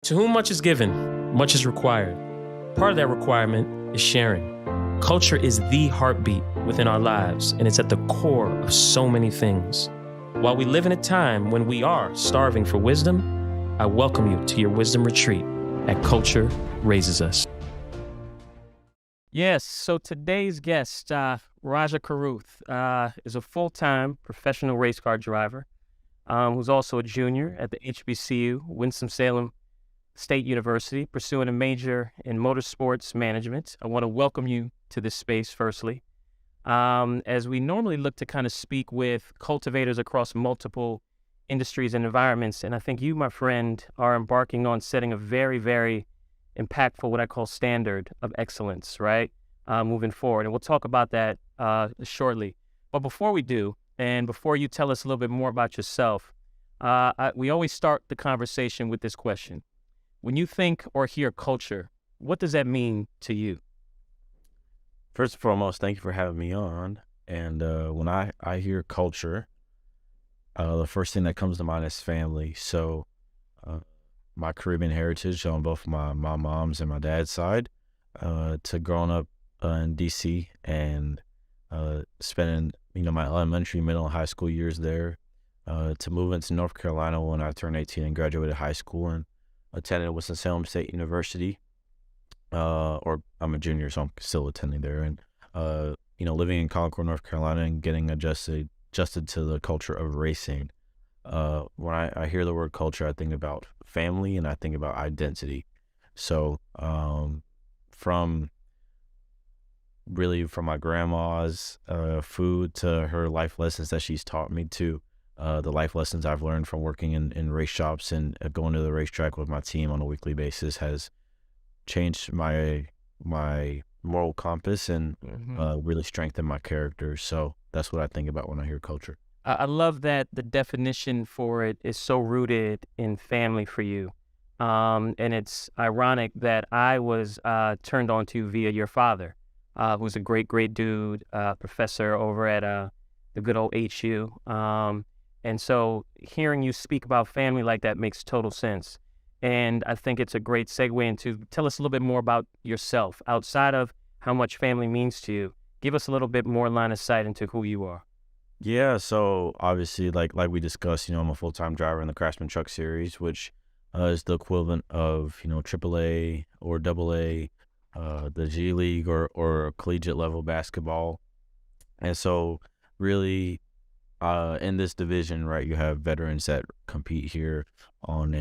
To whom much is given, much is required. Part of that requirement is sharing. Culture is the heartbeat within our lives, and it's at the core of so many things. While we live in a time when we are starving for wisdom, I welcome you to your wisdom retreat at Culture Raises Us. Yes, so today's guest, Rajah Caruth, is a full-time professional race car driver who's also a junior at the HBCU, Winston-Salem State University, pursuing a major in motorsports management. I want to welcome you to this space, firstly. As we normally look to kind of speak with cultivators across multiple industries and environments, and I think you, my friend, are embarking on setting a very, very impactful, what I call standard of excellence, right? Moving forward. And we'll talk about that shortly. But before we do, and before you tell us a little bit more about yourself, we always start the conversation with this question. When you think or hear culture, what does that mean to you? First and foremost, thank you for having me on. And when I hear culture, the first thing that comes to mind is family. So my Caribbean heritage on both my mom's and my dad's side, to growing up in D.C. and spending my elementary, middle, and high school years there, to moving to North Carolina when I turned 18 and graduated high school and attended Winston-Salem State University, or I'm a junior, so I'm still attending there, and living in Concord, North Carolina, and getting adjusted to the culture of racing. When I hear the word culture, I think about family and I think about identity. So from my grandma's food to her life lessons that she's taught me to the life lessons I've learned from working in race shops and going to the racetrack with my team on a weekly basis has changed my moral compass and really strengthened my character. So that's what I think about when I hear culture. I love that the definition for it is so rooted in family for you. And it's ironic that I was turned on to via your father, who's a great, great dude, professor over at the good old HU. And so hearing you speak about family like that makes total sense. And I think it's a great segue into tell us a little bit more about yourself outside of how much family means to you. Give us a little bit more line of sight into who you are. Yeah, so obviously, like we discussed, I'm a full-time driver in the Craftsman Truck Series, which is the equivalent of, AAA or AA, the G League or collegiate level basketball. And so really, in this division, right, you have veterans that compete here on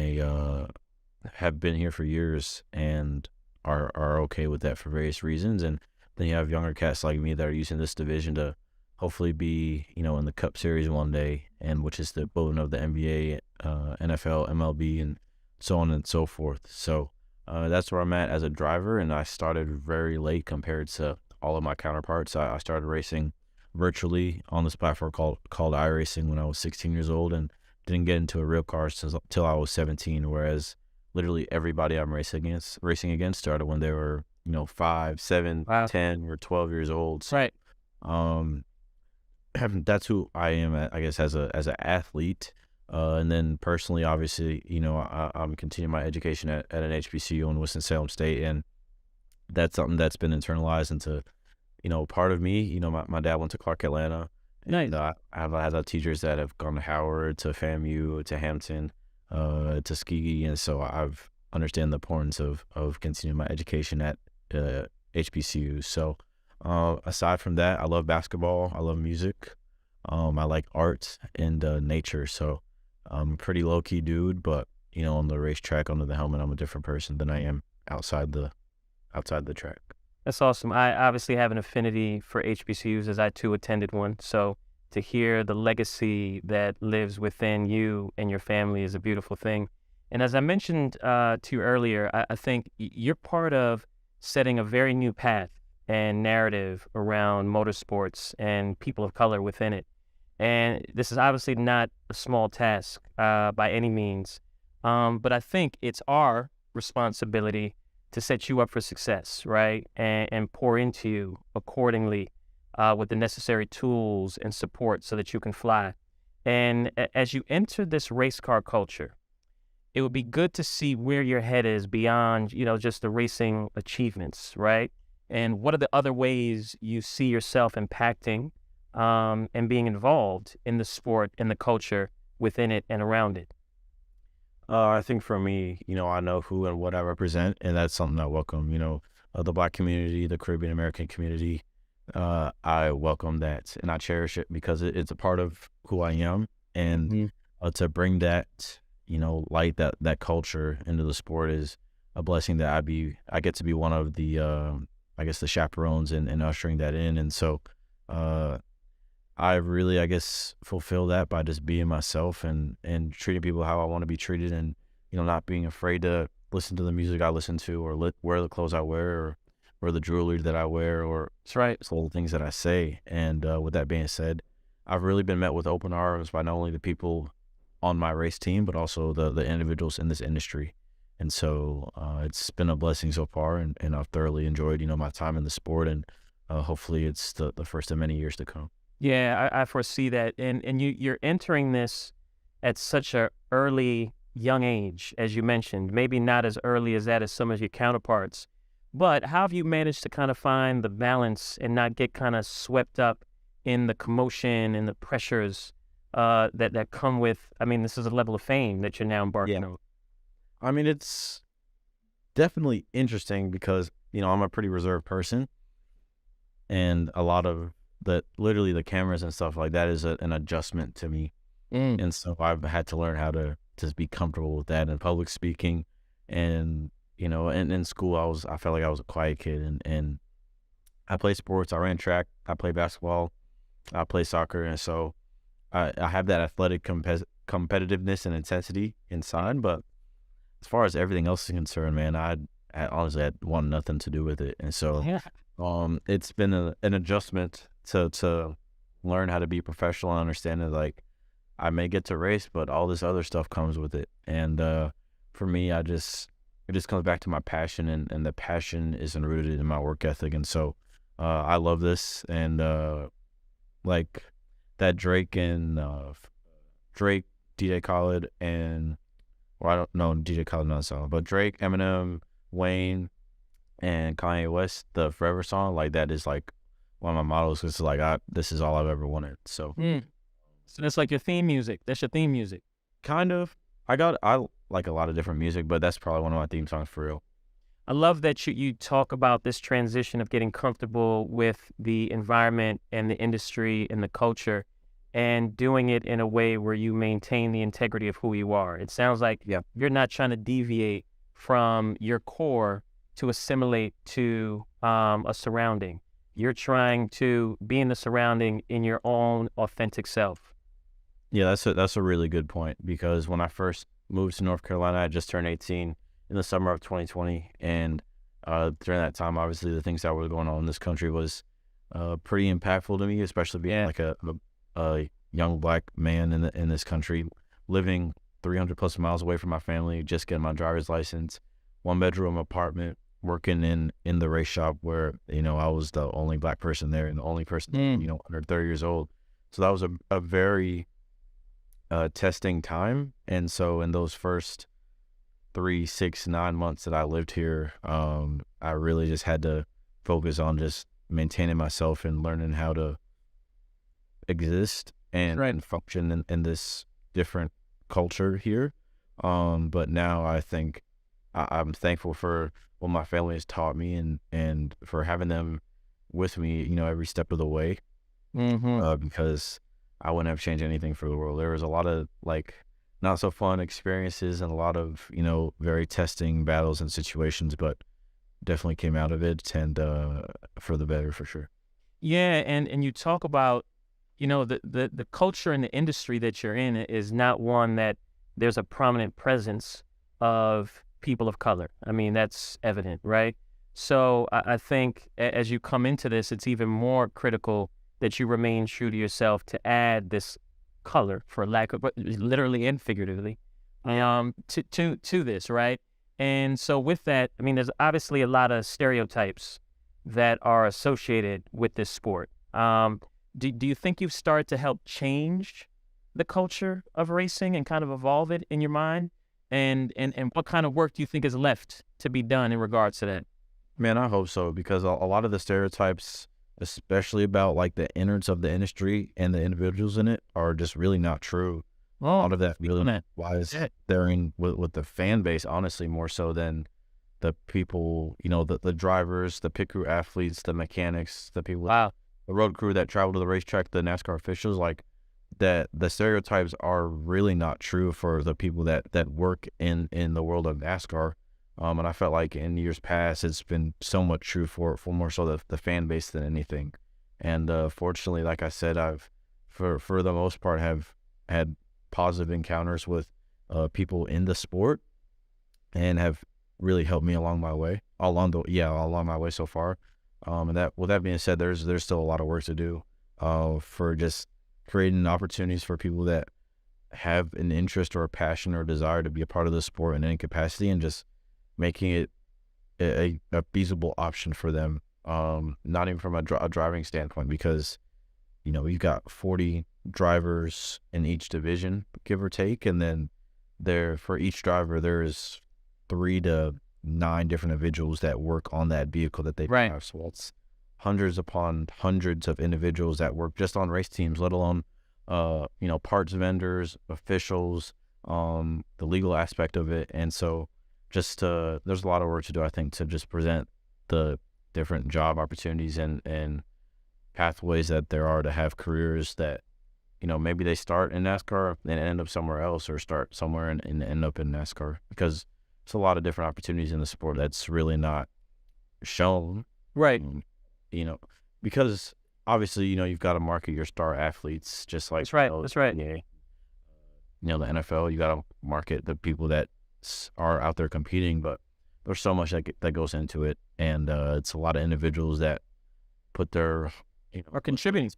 have been here for years and are okay with that for various reasons. And then you have younger cats like me that are using this division to hopefully be, in the Cup Series one day, and which is the equivalent of the NBA, NFL, MLB, and so on and so forth. So that's where I'm at as a driver, and I started very late compared to all of my counterparts. I started racing virtually on this platform called iRacing when I was 16 years old, and didn't get into a real car till I was 17, whereas literally everybody I'm racing against started when they were 5, 7, wow, 10 or 12 years old. So, right. That's who I am, I guess, as an athlete, and then personally, obviously, I'm continuing my education at an HBCU in Winston-Salem State, and that's something that's been internalized into part of me. My dad went to Clark Atlanta. Nice. And, I have teachers that have gone to Howard, to FAMU, to Hampton, to Tuskegee, and so I've understand the importance of continuing my education at HBCU. So aside from that, I love basketball, I love music, I like art and nature. So I'm a pretty low key dude, but on the racetrack, under the helmet, I'm a different person than I am outside the track. That's awesome. I obviously have an affinity for HBCUs as I too attended one. So to hear the legacy that lives within you and your family is a beautiful thing. And as I mentioned to you earlier, I think you're part of setting a very new path and narrative around motorsports and people of color within it. And this is obviously not a small task by any means, but I think it's our responsibility to set you up for success, right? And pour into you accordingly with the necessary tools and support so that you can fly. And as you enter this race car culture, it would be good to see where your head is beyond, just the racing achievements, right? And what are the other ways you see yourself impacting and being involved in the sport and the culture within it and around it? I think for me, I know who and what I represent, and that's something I welcome. The Black community, the Caribbean American community, I welcome that and I cherish it because it's a part of who I am. And Mhm. to bring that, light, that culture into the sport is a blessing that I get to be one of the, I guess, the chaperones and ushering that in. And so, uh, I really, I guess, fulfill that by just being myself and treating people how I want to be treated, and not being afraid to listen to the music I listen to, or wear the clothes I wear, or the jewelry that I wear, or That's right. just little things that I say. And with that being said, I've really been met with open arms by not only the people on my race team, but also the individuals in this industry. And so it's been a blessing so far, and I've thoroughly enjoyed my time in the sport, and hopefully it's the first of many years to come. Yeah, I foresee that, and you're entering this at such a early, young age, as you mentioned. Maybe not as early as that as some of your counterparts, but how have you managed to kind of find the balance and not get kind of swept up in the commotion and the pressures that come with? I mean, this is a level of fame that you're now Yeah. embarking on. I mean, it's definitely interesting because, I'm a pretty reserved person, and a lot of literally the cameras and stuff like that is an adjustment to me. Mm. And so I've had to learn how to just be comfortable with that in public speaking. And, and in school, I felt like I was a quiet kid, and I played sports. I ran track, I played basketball, I played soccer. And so I have that athletic competitiveness and intensity inside. But as far as everything else is concerned, man, I honestly had want nothing to do with it. And so Yeah. it's been an adjustment to learn how to be professional and understand that, like, I may get to race, but all this other stuff comes with it. And for me, it just comes back to my passion, and the passion isn't rooted in my work ethic. And so I love this, and like that Drake, DJ Khaled, and I don't know DJ Khaled not song, but Drake, Eminem, Wayne, and Kanye West, the Forever song, like that is like one of my models. It's like this is all I've ever wanted. So Mm. So that's like your theme music. That's your theme music. kind of, I like a lot of different music, but that's probably one of my theme songs for real. I love that you talk about this transition of getting comfortable with the environment and the industry and the culture and doing it in a way where you maintain the integrity of who you are. It sounds like Yeah. you're not trying to deviate from your core to assimilate to a surrounding. You're trying to be in the surrounding in your own authentic self. Yeah, that's a really good point, because when I first moved to North Carolina, I just turned 18 in the summer of 2020, and during that time, obviously, the things that were going on in this country was pretty impactful to me, especially being like a young Black man in this country, living 300 plus miles away from my family, just getting my driver's license, 1 bedroom apartment, working in the race shop where I was the only Black person there and the only person under 30 years old. So that was a very testing time. And so in those first 3, 6, 9 months that I lived here, I really just had to focus on just maintaining myself and learning how to exist and, Right. and function in this different culture here. But now I think I'm thankful for what my family has taught me, and for having them with me, every step of the way, Mm-hmm. because I wouldn't have changed anything for the world. There was a lot of like not so fun experiences and a lot of, very testing battles and situations, but definitely came out of it, and for the better for sure. Yeah, and you talk about, the culture and the industry that you're in is not one that there's a prominent presence of people of color. I mean, that's evident, right? So I think as you come into this, it's even more critical that you remain true to yourself to add this color, for lack of, but literally and figuratively, to this, right? And so with that, I mean, there's obviously a lot of stereotypes that are associated with this sport. Do you think you've started to help change the culture of racing and kind of evolve it in your mind? and what kind of work do you think is left to be done in regards to that? Man, I hope so, because a lot of the stereotypes, especially about like the innards of the industry and the individuals in it, are just really not true. A Oh, lot of that speak on really that. lies Yeah. there in with the fan base, honestly, more so than the people, the drivers, the pit crew athletes, the mechanics, the people, Wow. the road crew that travel to the racetrack, the NASCAR officials, like that. The stereotypes are really not true for the people that work in the world of NASCAR. And I felt like in years past, it's been so much true for more so the fan base than anything. And fortunately, like I said, I've for the most part have had positive encounters with people in the sport, and have really helped me along my way, along my way so far. And that with that being said, there's still a lot of work to do for just creating opportunities for people that have an interest or a passion or desire to be a part of the sport in any capacity, and just making it a feasible option for them. Not even from a driving standpoint, because you've got 40 drivers in each division, give or take, and then for each driver there's 3 to 9 different individuals that work on that vehicle that they Right. drive. So it's hundreds upon hundreds of individuals that work just on race teams, let alone parts vendors, officials, the legal aspect of it. And so just there's a lot of work to do, I think, to just present the different job opportunities and pathways that there are to have careers that maybe they start in NASCAR and end up somewhere else, or start somewhere and end up in NASCAR, because it's a lot of different opportunities in the sport that's really not shown. Right. um, you know because obviously you've got to market your star athletes, just like That's right. That's right. yeah, the NFL, you got to market the people that are out there competing, but there's so much that goes into it, and it's a lot of individuals that put their Are contributing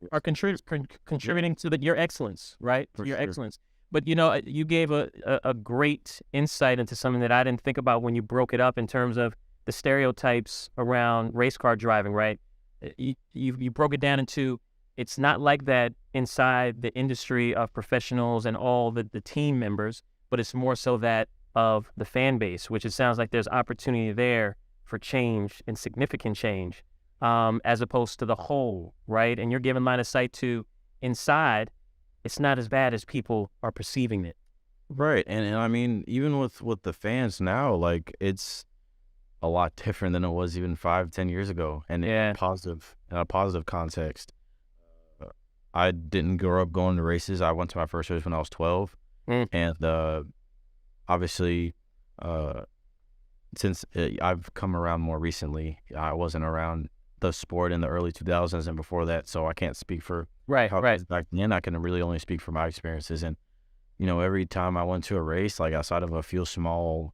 to your excellence, right? for To your sure. excellence. But you gave a great insight into something that I didn't think about when you broke it up in terms of the stereotypes around race car driving, right? You broke it down into, it's not like that inside the industry of professionals and all the team members, but it's more so that of the fan base, which it sounds like there's opportunity there for change and significant change, as opposed to the whole, right? And you're giving line of sight to inside, it's not as bad as people are perceiving it. Right. And I mean, even with the fans now, like, it's a lot different than it was even 5-10 years ago, and Yeah. in a positive context. I didn't grow up going to races. I went to my first race when I was 12. Mm. And obviously, since I've come around more recently, I wasn't around the sport in the early 2000s and before that, so I can't speak for Right, how it right. was back then. I can really only speak for my experiences. And every time I went to a race, like, outside of a few small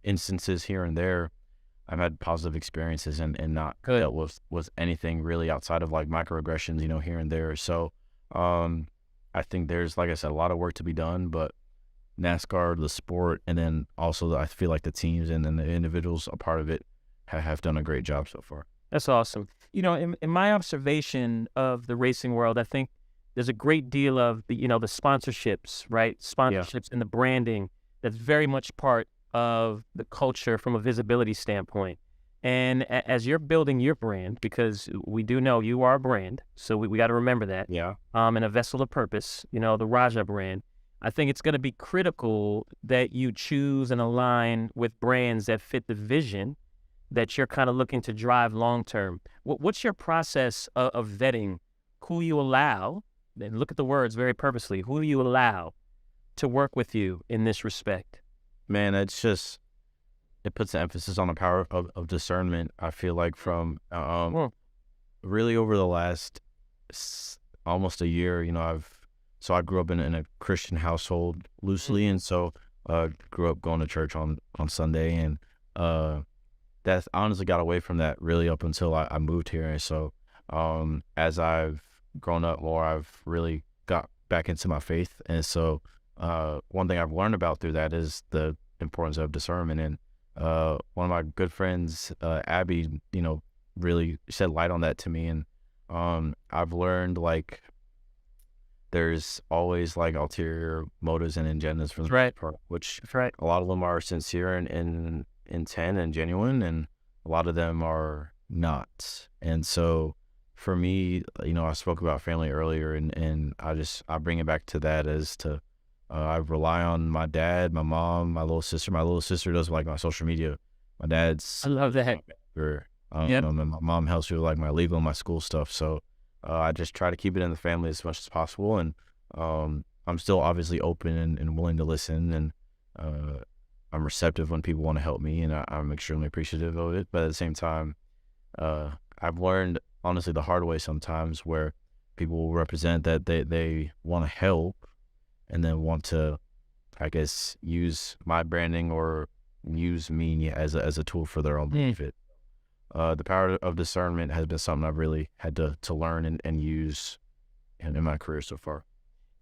instances here and there, I've had positive experiences, and not Good. dealt with anything really outside of like microaggressions, here and there. So I think there's, like I said, a lot of work to be done, but NASCAR, the sport, and then also I feel like the teams and then the individuals a part of it have done a great job so far. That's awesome. In my observation of the racing world, I think there's a great deal of the sponsorships, right? Sponsorships and the branding that's very much part of the culture from a visibility standpoint. And as you're building your brand, because we do know you are a brand, so we got to remember that. Yeah. And a vessel of purpose, the Rajah brand. I think it's going to be critical that you choose and align with brands that fit the vision that you're kind of looking to drive long term. What's your process of vetting who you allow, and look at the words very purposely, who you allow to work with you in this respect? Man, it puts the emphasis on the power of discernment. I feel like from really over the last almost a year, I grew up in a Christian household loosely, and so grew up going to church on Sunday, and that honestly got away from that really up until I moved here. And so as I've grown up more, I've really got back into my faith. And so one thing I've learned about through that is the importance of discernment. And one of my good friends, Abby, really shed light on that to me. And I've learned, like, there's always like ulterior motives and agendas for the That's right. most part, which That's right. a lot of them are sincere and intent and genuine, and a lot of them are not. And so for me, I spoke about family earlier, and I bring it back to that as to I rely on my dad, my mom, my little sister. My little sister does like my social media. My dad's I love that. or Yep. and my mom helps me with like my legal and my school stuff. So I just try to keep it in the family as much as possible, and I'm still obviously open and willing to listen, and I'm receptive when people want to help me, and I'm extremely appreciative of it. But at the same time, I've learned honestly the hard way sometimes where people will represent that they want to help and then want to, I guess, use my branding or use me as a tool for their own benefit. The power of discernment has been something I've really had to learn and use in my career so far.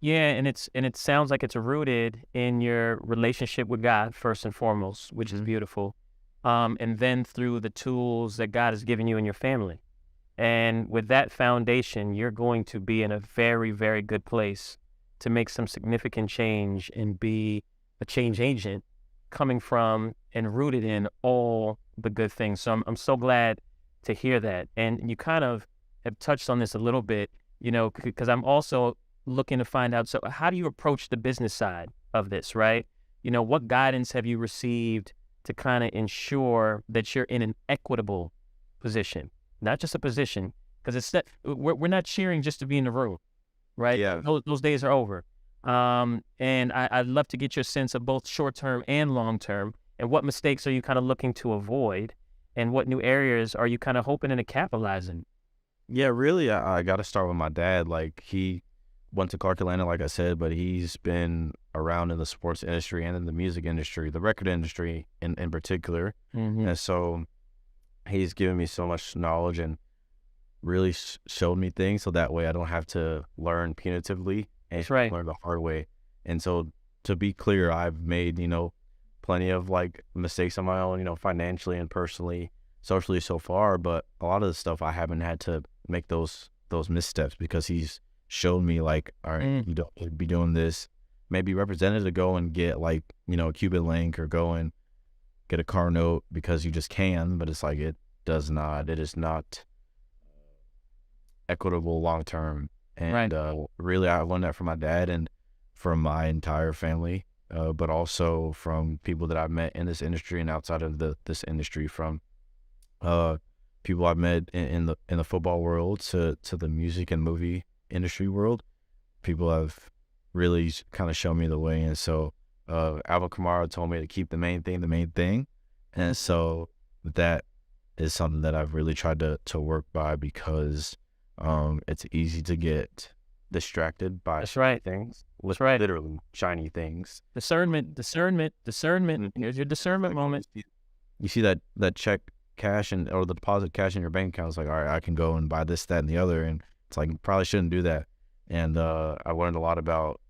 Yeah, and it sounds like it's rooted in your relationship with God first and foremost, which is beautiful. And then through the tools that God has given you in your family. And with that foundation, you're going to be in a very, very good place to make some significant change and be a change agent coming from and rooted in all the good things. So I'm so glad to hear that. And you kind of have touched on this a little bit, because I'm also looking to find out, so how do you approach the business side of this, right? What guidance have you received to kind of ensure that you're in an equitable position, not just a position, because it's not, we're not cheering just to be in the room, right? Yeah. Those days are over. And I'd love to get your sense of both short-term and long-term, and what mistakes are you kind of looking to avoid, and what new areas are you kind of hoping to capitalize in? Yeah, really, I got to start with my dad. Like, he went to Clark Atlanta, like I said, but he's been around in the sports industry and in the music industry, the record industry in particular. And so he's given me so much knowledge and really showed me things, so that way I don't have to learn punitively and That's right. learn the hard way. And so, to be clear, I've made, plenty of like mistakes on my own, financially and personally, socially so far, but a lot of the stuff I haven't had to make those missteps because he's showed me like, all right, you don't need to be doing this. Maybe represented to go and get like, a Cuban link or go and get a car note because you just can, but it's like it is not equitable long term. And really, I learned that from my dad and from my entire family, but also from people that I've met in this industry and outside of this industry, from people I've met in the football world to the music and movie industry world. People have really kind of shown me the way. And so Alvin Kamara told me to keep the main thing. And so that is something that I've really tried to work by, because it's easy to get distracted by things. That's right. Literally shiny things. Discernment. Here's your discernment moment. You see that check cash or the deposit cash in your bank account. It's like, all right, I can go and buy this, that, and the other. And it's like, probably shouldn't do that. And I learned a lot about,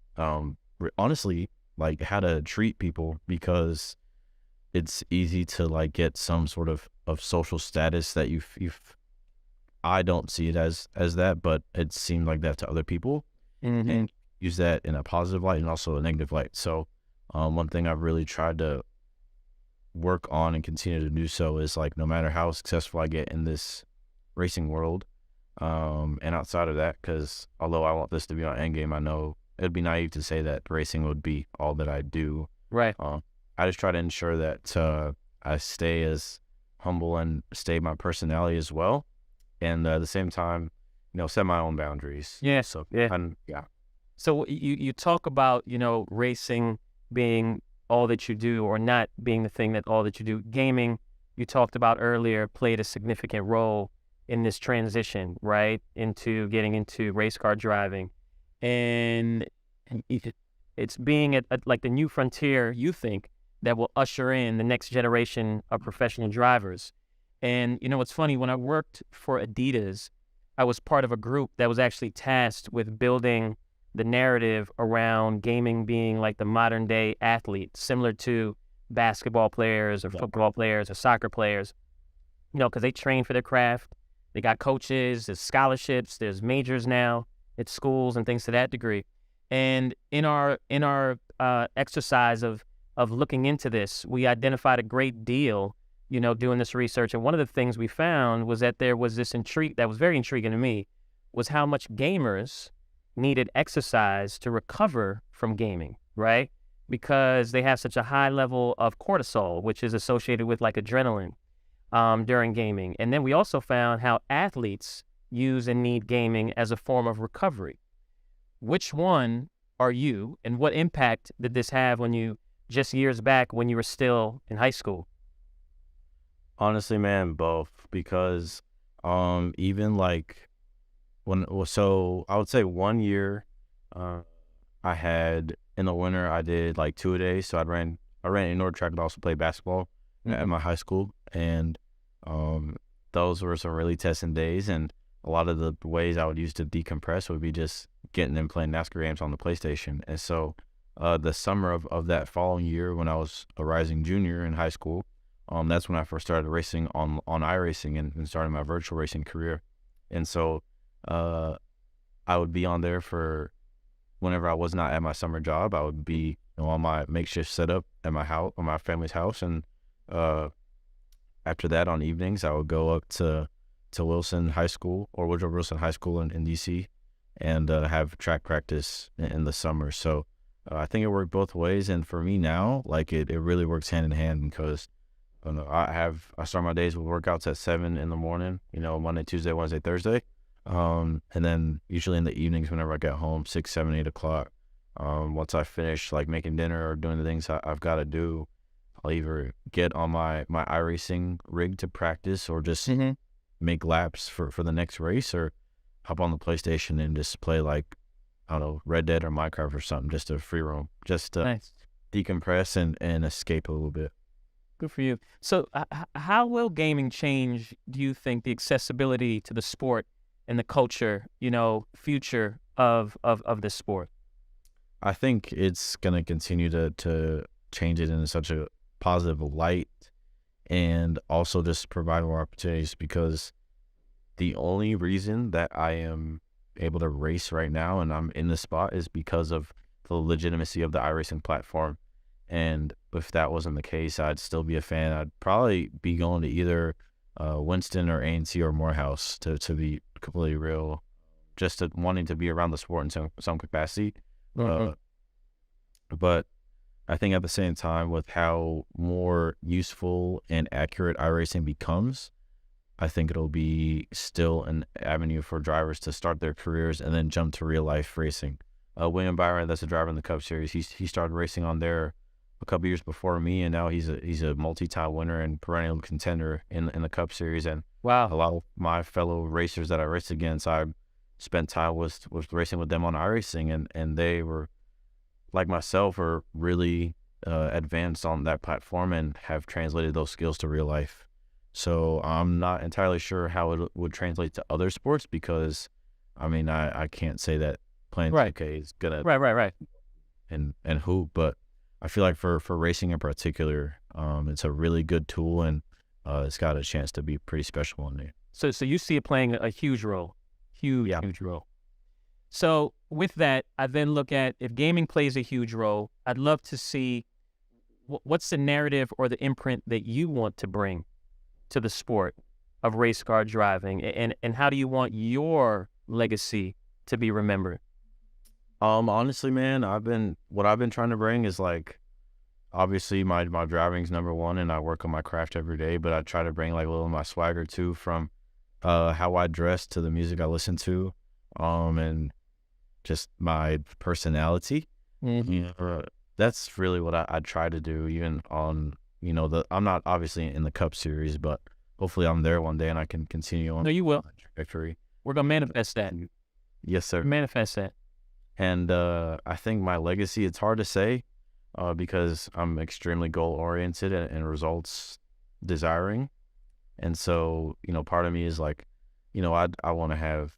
honestly, like how to treat people, because it's easy to like get some sort of social status that I don't see it as that, but it seemed like that to other people, and use that in a positive light and also a negative light. So one thing I've really tried to work on and continue to do so is like, no matter how successful I get in this racing world, and outside of that, because although I want this to be my end game, I know it'd be naive to say that racing would be all that I do. Right. I just try to ensure that I stay as humble and stay my personality as well, and at the same time, set my own boundaries. Yeah. So yeah. So you talk about racing being all that you do, or not being the thing that all that you do. Gaming, you talked about earlier, played a significant role in this transition, right, into getting into race car driving, and it's being at like the new frontier, you think, that will usher in the next generation of professional drivers. And it's funny, when I worked for Adidas, I was part of a group that was actually tasked with building the narrative around gaming being like the modern day athlete, similar to basketball players or football players or soccer players, because they train for their craft. They got coaches, there's scholarships, there's majors now. at schools and things to that degree. And in our exercise of looking into this, we identified a great deal, doing this research. And one of the things we found was that there was this intrigue that was very intriguing to me, was how much gamers needed exercise to recover from gaming, right? Because they have such a high level of cortisol, which is associated with like adrenaline during gaming. And then we also found how athletes use and need gaming as a form of recovery. Which one are you, and what impact did this have when you, just years back when you were still in high school? Honestly, man, both. Because even like so I would say 1 year, I had in the winter I did like 2 a day. So I ran indoor track, but also played basketball at my high school, and those were some really testing days. And a lot of the ways I would use to decompress would be just getting and playing NASCAR games on the PlayStation. And so the summer of that following year, when I was a rising junior in high school, that's when I first started racing on iRacing and started my virtual racing career. And so I would be on there for whenever I was not at my summer job. I would be on my makeshift setup at my house, on my family's house. And after that, on evenings, I would go up to Wilson High School, or Woodrow Wilson High School in DC, and have track practice in the summer. So I think it worked both ways. And for me now, like it really works hand in hand, because I start my days with workouts at 7 in the morning, Monday, Tuesday, Wednesday, Thursday. And then usually in the evenings, whenever I get home, 6, 7, 8 o'clock, once I finish like making dinner or doing the things I've got to do, I'll either get on my iRacing rig to practice, or just make laps for the next race, or hop on the PlayStation and just play like, I don't know, Red Dead or Minecraft or something, just to free roam, just to Nice. decompress and escape a little bit. Good for you. So how will gaming change, do you think, the accessibility to the sport and the culture, future of this sport? I think it's going to continue to change it in such a positive light, and also just provide more opportunities, because the only reason that I am able to race right now and I'm in this spot is because of the legitimacy of the iRacing platform. And if that wasn't the case, I'd still be a fan. I'd probably be going to either Winston or A&T or Morehouse, to be completely real, just wanting to be around the sport in some capacity. But I think at the same time, with how more useful and accurate iRacing becomes, I think it'll be still an avenue for drivers to start their careers and then jump to real life racing. William Byron, that's a driver in the Cup Series, he started racing on there a couple years before me, and now he's a multi-time winner and perennial contender in the Cup Series. And Wow. a lot of my fellow racers that I raced against, I spent time with racing with them on iRacing, and they were, like myself, are really advanced on that platform and have translated those skills to real life. So I'm not entirely sure how it would translate to other sports, because I can't say that playing 2K is gonna Right. and hoop, but I feel like for racing in particular, it's a really good tool, and it's got a chance to be pretty special one day. So you see it playing a huge role, huge role. So with that, I then look at, if gaming plays a huge role, I'd love to see what's the narrative or the imprint that you want to bring to the sport of race car driving, and how do you want your legacy to be remembered? Honestly, man, what I've been trying to bring is, like, obviously my driving's number one, and I work on my craft every day, but I try to bring like a little of my swagger too, from how I dress to the music I listen to, and just my personality. That's really what I try to do, even on, I'm not obviously in the Cup Series, but hopefully I'm there one day and I can continue on. No, you will. My trajectory. We're going to manifest that. Yes, sir. Manifest that. And I think my legacy, it's hard to say, because I'm extremely goal-oriented and results desiring. And so, part of me is like, I want to have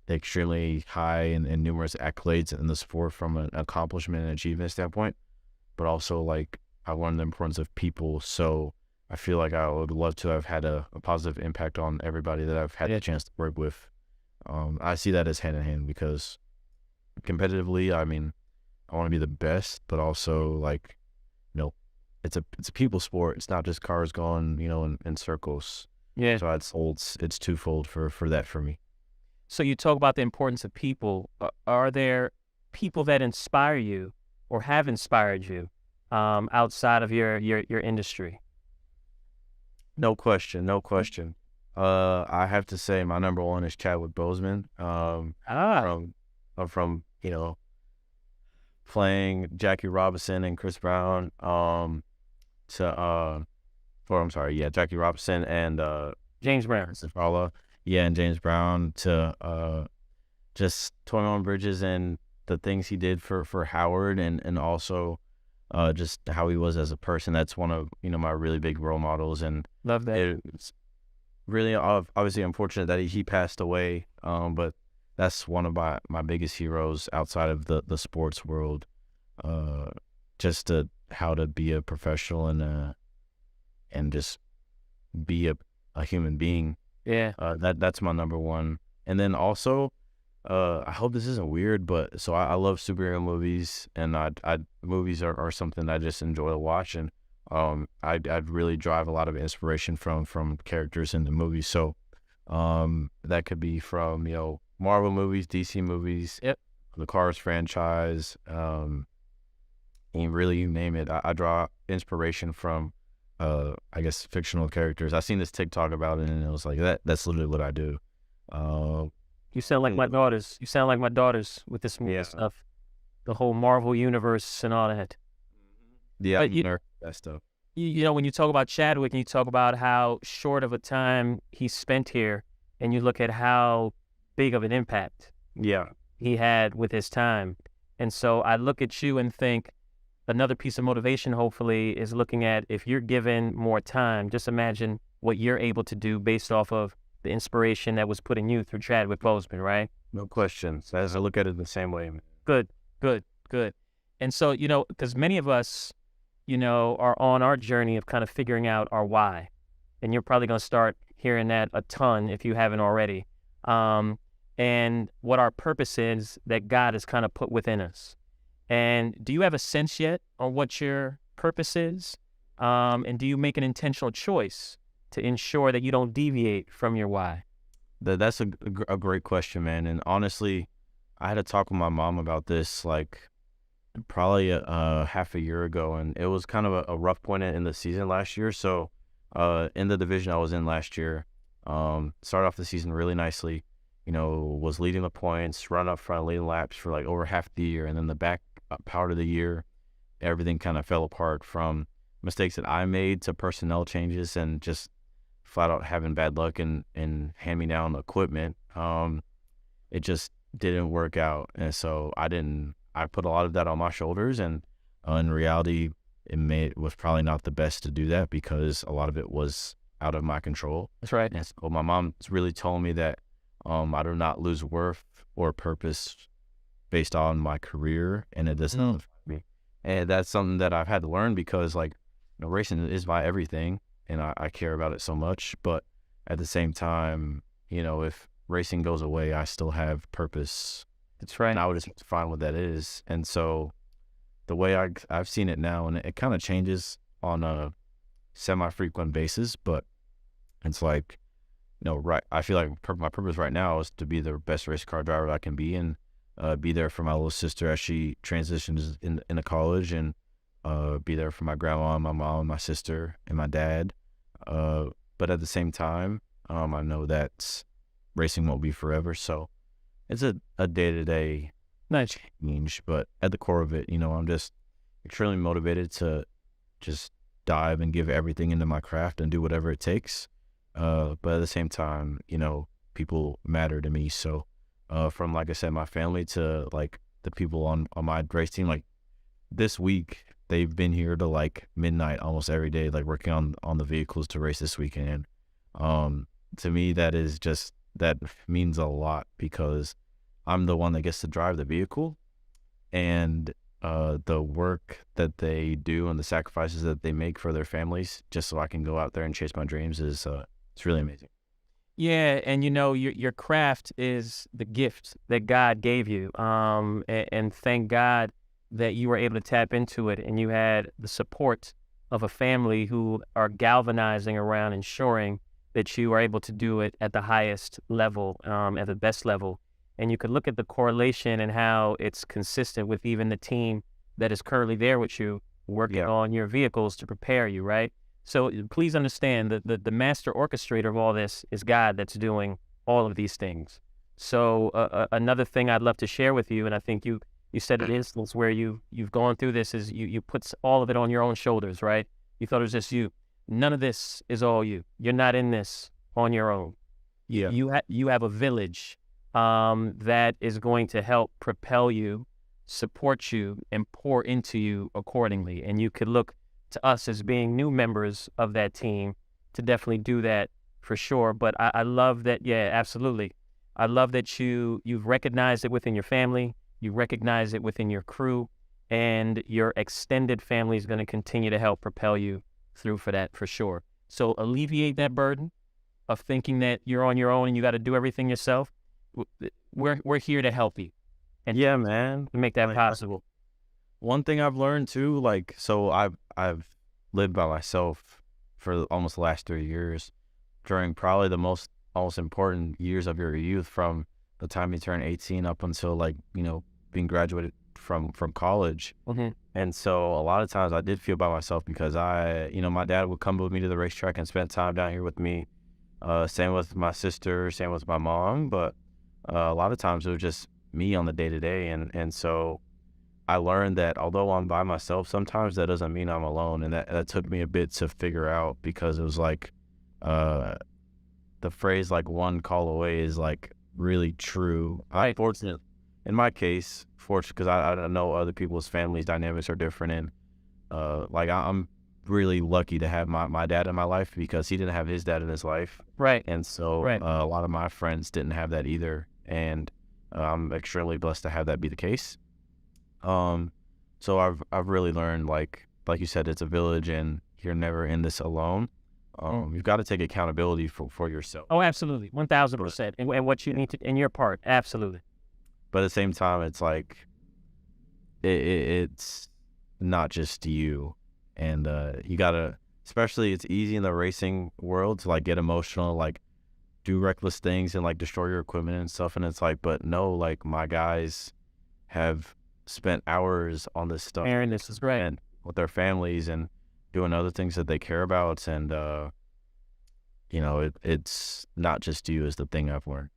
extremely high and numerous accolades in the sport from an accomplishment and achievement standpoint, but also, like, I learned the importance of people. So I feel like I would love to have had a positive impact on everybody that I've had the chance to work with. I see that as hand in hand because competitively, I mean, I want to be the best, but also like, you know, it's a people sport. It's not just cars going, in circles. Yeah. So it's twofold for that for me. So you talk about the importance of people. Are there people that inspire you or have inspired you outside of your industry? No question, no question. I have to say my number one is Chadwick Boseman. From playing Jackie Robinson and Chris Brown. Jackie Robinson and James Brown. and James Brown to just 21 Bridges and the things he did for Howard and also just how he was as a person. That's one of my really big role models, and Love that. it's really obviously unfortunate that he passed away. But that's one of my biggest heroes outside of the sports world. Just how to be a professional and just be a human being. Yeah. That's my number one. And then also, I hope this isn't weird, but so I love superhero movies, and movies are something I just enjoy to watch, and I'd really drive a lot of inspiration from characters in the movies. So that could be from Marvel movies, DC movies, Yep. the Cars franchise, and really you name it. I draw inspiration from I guess fictional characters. I seen this TikTok about it, and it was like that's literally what I do. You sound like my daughters. You sound like my daughters with this movie stuff, the whole Marvel universe and all that. Yeah, But that stuff. when you talk about Chadwick and you talk about how short of a time he spent here, and you look at how big of an impact he had with his time. And so I look at you and think another piece of motivation, hopefully, is looking at if you're given more time, just imagine what you're able to do based off of the inspiration that was put in you through Chadwick Boseman, right? No questions. As I look at it the same way. Good. And so, because many of us, are on our journey of kind of figuring out our why. And you're probably going to start hearing that a ton if you haven't already. And what our purpose is that God has kind of put within us. And do you have a sense yet on what your purpose is? And do you make an intentional choice to ensure that you don't deviate from your why? That's a great question, man. And honestly, I had a talk with my mom about this like probably half a year ago, and it was kind of a rough point in the season last year. So in the division I was in last year, started off the season really nicely, was leading the points, run up front, leading laps for like over half the year. And then the back part of the year, everything kind of fell apart from mistakes that I made to personnel changes and just flat out having bad luck and hand-me-down equipment. It just didn't work out. And so I put a lot of that on my shoulders, and in reality, it was probably not the best to do that because a lot of it was out of my control. That's right. And so my mom's really told me that I do not lose worth or purpose based on my career, and it doesn't affect me. And that's something that I've had to learn because racing is my everything, and I care about it so much. But at the same time, if racing goes away, I still have purpose. That's right. And I would just find what that is. And so the way I've seen it now, and it kind of changes on a semi-frequent basis, but it's like, right. I feel like my purpose right now is to be the best race car driver I can be, and be there for my little sister as she transitions into college, and be there for my grandma, my mom, my sister, and my dad. But at the same time, I know that racing won't be forever, so it's a day-to-day Nice. change. But at the core of it, I'm just extremely motivated to just dive and give everything into my craft and do whatever it takes. But at the same time, people matter to me. So from, like I said, my family to like the people on my race team, like this week, they've been here to like midnight almost every day, like working on the vehicles to race this weekend. To me, that means a lot because I'm the one that gets to drive the vehicle, and the work that they do and the sacrifices that they make for their families just so I can go out there and chase my dreams is it's really amazing. Yeah, and your craft is the gift that God gave you. And thank God that you were able to tap into it, and you had the support of a family who are galvanizing around ensuring that you are able to do it at the highest level, at the best level. And you could look at the correlation and how it's consistent with even the team that is currently there with you, working Yeah. on your vehicles to prepare you, right? So please understand that the master orchestrator of all this is God that's doing all of these things. So another thing I'd love to share with you, and I think you said an instance where you've gone through this, is you put all of it on your own shoulders, right? You thought it was just you. None of this is all you. You're not in this on your own. Yeah. You have a village that is going to help propel you, support you, and pour into you accordingly. And you could look to us as being new members of that team to definitely do that for sure. But I love that. Yeah, absolutely. I love that you've recognized it within your family, you recognize it within your crew, and your extended family is going to continue to help propel you through for that for sure. So alleviate that burden of thinking that you're on your own and you got to do everything yourself. We're here to help you and Yeah, man. to make that Like, possible. one thing I've learned too, like, so I've lived by myself for almost the last 3 years during probably the most important years of your youth, from the time you turn 18 up until, like, being graduated from college. Mm-hmm. And so a lot of times I did feel by myself because my dad would come with me to the racetrack and spend time down here with me. Same with my sister, same with my mom. But a lot of times it was just me on the day to day. And so I learned that although I'm by myself, sometimes that doesn't mean I'm alone. And that took me a bit to figure out, because it was like, the phrase like one call away is like really true. I'm fortunate in my case, because I know other people's families dynamics are different. And like I'm really lucky to have my dad in my life, because he didn't have his dad in his life. Right. And so Right. A lot of my friends didn't have that either. And I'm extremely blessed to have that be the case. So I've really learned, like you said, it's a village and you're never in this alone. You've got to take accountability for yourself. Oh, absolutely. 1,000%. And what you need to, in your part. Absolutely. But at the same time, it's like, it's not just you. And you got to, especially it's easy in the racing world to like get emotional, like do reckless things and like destroy your equipment and stuff. And it's like, but no, like my guys have spent hours on this stuff. Aaron, this is great. And with their families and doing other things that they care about. And, it's not just you is the thing I've learned.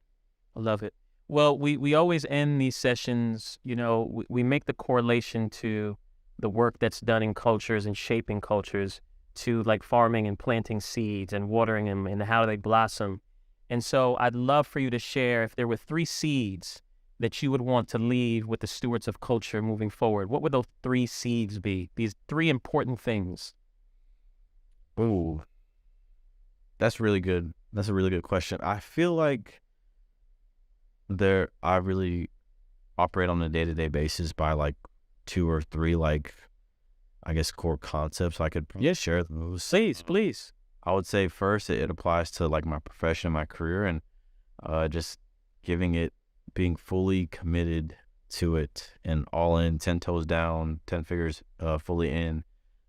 I love it. Well, we always end these sessions, we make the correlation to the work that's done in cultures and shaping cultures, to like farming and planting seeds and watering them and how they blossom. And so I'd love for you to share, if there were 3 seeds that you would want to leave with the stewards of culture moving forward, what would those 3 seeds be? These 3 important things. Ooh, that's really good. That's a really good question. I feel like I really operate on a day-to-day basis by like 2 or 3, like, I guess, core concepts. I could share those. Please. I would say first, it applies to like my profession, my career, and just being fully committed to it and all in, 10 toes down, 10 figures fully in,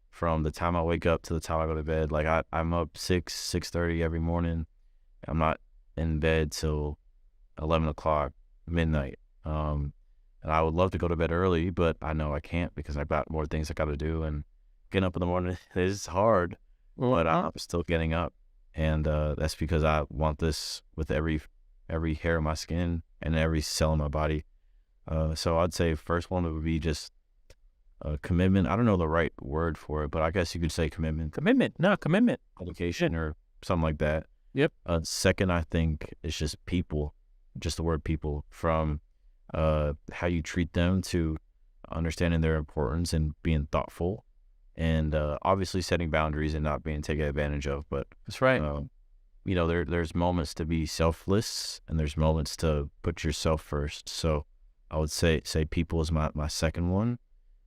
from the time I wake up to the time I go to bed. Like I'm up 6:30 every morning. I'm not in bed till 11 o'clock, midnight. And I would love to go to bed early, but I know I can't because I've got more things I got to do. And getting up in the morning is hard, but I'm still getting up. And that's because I want this with every hair on my skin and every cell in my body. So I'd say first one would be just commitment. I don't know the right word for it, but I guess you could say commitment. Commitment. Dedication or something like that. Yep. Second, I think it's just people, just the word people, from how you treat them to understanding their importance and being thoughtful, and obviously setting boundaries and not being taken advantage of. But That's right. There's moments to be selfless and there's moments to put yourself first. So I would say people is my second one.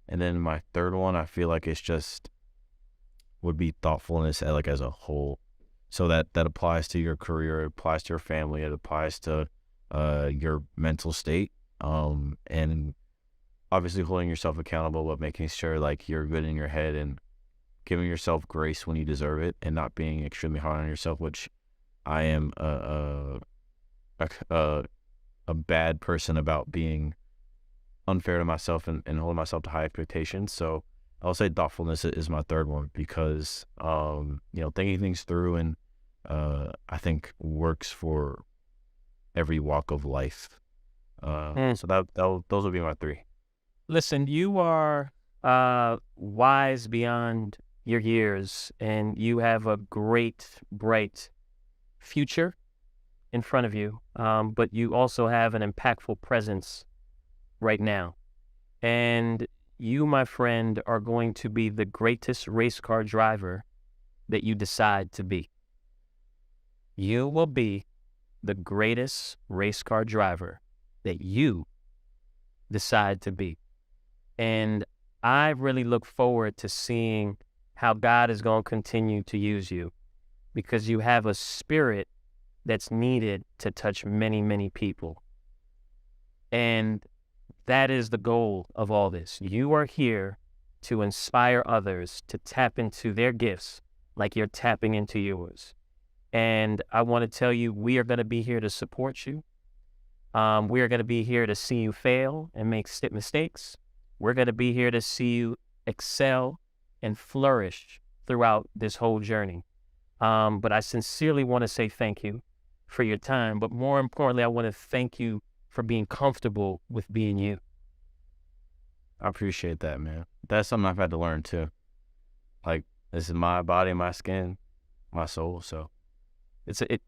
And then my third one, I feel like it's just would be thoughtfulness as a whole. So that applies to your career, it applies to your family, it applies to your mental state, and obviously holding yourself accountable, but making sure like you're good in your head and giving yourself grace when you deserve it, and not being extremely hard on yourself, which I am a, a, a bad person about being unfair to myself and holding myself to high expectations. So I'll say thoughtfulness is my third one, because thinking things through, and I think works for every walk of life. So those would be my three. Listen, you are wise beyond your years, and you have a great, bright future in front of you, but you also have an impactful presence right now. And you, my friend, are going to be the greatest race car driver that you decide to be. You will be the greatest race car driver that you decide to be. And I really look forward to seeing how God is going to continue to use you, because you have a spirit that's needed to touch many, many people. And that is the goal of all this. You are here to inspire others to tap into their gifts like you're tapping into yours. And I want to tell you, we are going to be here to support you. We are going to be here to see you fail and make mistakes. We're going to be here to see you excel and flourish throughout this whole journey. But I sincerely want to say thank you for your time. But more importantly, I want to thank you for being comfortable with being you. I appreciate that, man. That's something I've had to learn too. Like, this is my body, my skin, my soul. So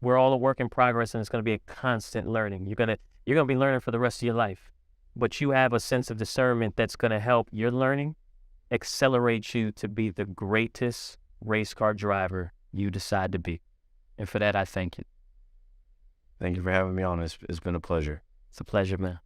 we're all a work in progress, and it's going to be a constant learning. You're going to be learning for the rest of your life, but you have a sense of discernment that's going to help your learning accelerate you to be the greatest race car driver you decide to be. And for that, I thank you. Thank you for having me on. It's been a pleasure. It's a pleasure, man.